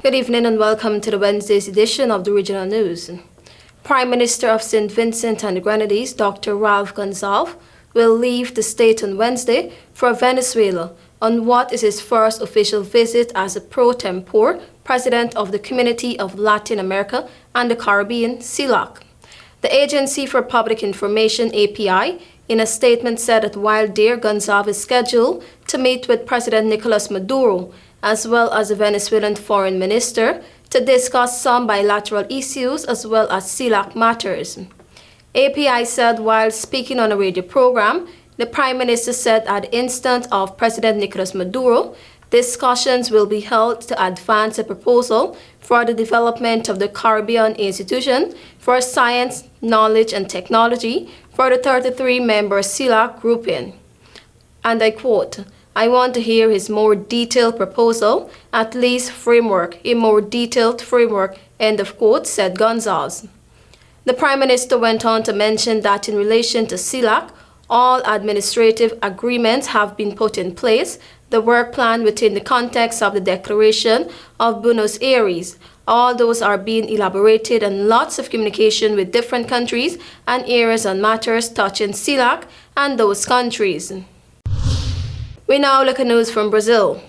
Good evening and welcome to the Wednesday's edition of the Regional News. Prime Minister of St. Vincent and the Grenadines, Dr. Ralph Gonsalves, will leave the state on Wednesday for Venezuela on what is his first official visit as a pro tempore president of the Community of Latin America and the Caribbean, CELAC. The Agency for Public Information, API, in a statement said that while there, Gonsalves is scheduled to meet with President Nicolas Maduro, as well as the Venezuelan foreign minister, to discuss some bilateral issues as well as CELAC matters. API said while speaking on a radio program, the Prime Minister said at the instant of President Nicolas Maduro, discussions will be held to advance a proposal for the development of the Caribbean Institution for Science, Knowledge and Technology for the 33-member CELAC grouping. And I quote, "I want to hear his more detailed proposal, at least framework, a more detailed framework," end of quote, said Gonsalves. The Prime Minister went on to mention that in relation to CELAC, all administrative agreements have been put in place, the work plan within the context of the Declaration of Buenos Aires. All those are being elaborated and lots of communication with different countries and areas on matters touching CELAC and those countries. We now look at news from Brazil.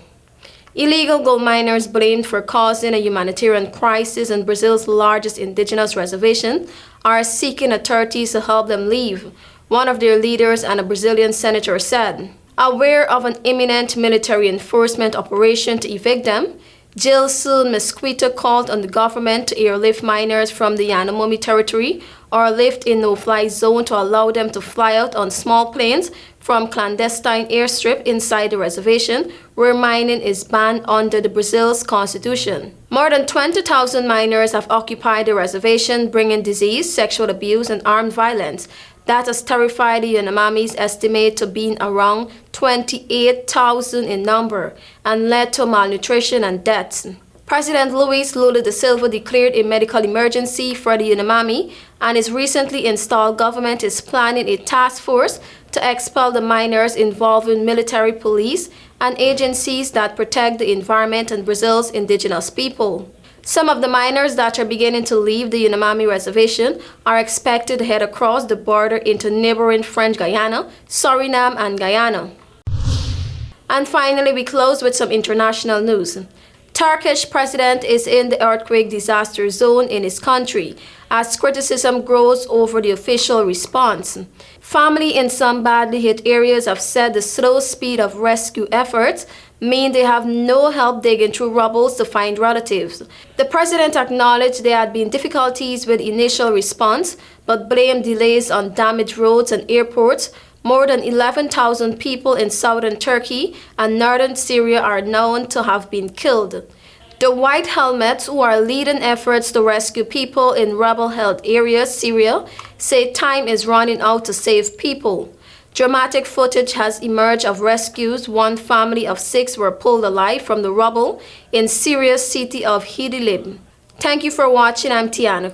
Illegal gold miners blamed for causing a humanitarian crisis in Brazil's largest indigenous reservation are seeking authorities to help them leave, one of their leaders and a Brazilian senator said. Aware of an imminent military enforcement operation to evict them, Gilson Mesquita called on the government to airlift miners from the Yanomami territory or lift in no-fly zone to allow them to fly out on small planes from clandestine airstrip inside the reservation where mining is banned under the Brazil's constitution. More than 20,000 miners have occupied the reservation, bringing disease, sexual abuse, and armed violence. That has terrified the Yanomamis, estimate to being around 28,000 in number, and led to malnutrition and deaths. President Luis Lula da Silva declared a medical emergency for the Yanomami, and his recently installed government is planning a task force to expel the miners involving military, police, and agencies that protect the environment and Brazil's indigenous people. Some of the miners that are beginning to leave the Yanomami reservation are expected to head across the border into neighboring French Guiana, Suriname, and Guyana. And finally, we close with some international news. Turkish president is in the earthquake disaster zone in his country as criticism grows over the official response. Family in some badly hit areas have said the slow speed of rescue efforts mean they have no help digging through rubble to find relatives. The president acknowledged there had been difficulties with initial response, but blamed delays on damaged roads and airports. More than 11,000 people in southern Turkey and northern Syria are known to have been killed. The White Helmets, who are leading efforts to rescue people in rebel-held areas, Syria, say time is running out to save people. Dramatic footage has emerged of rescues. One family of 6 were pulled alive from the rubble in Syria's city of Idlib. Thank you for watching. I'm Tiana.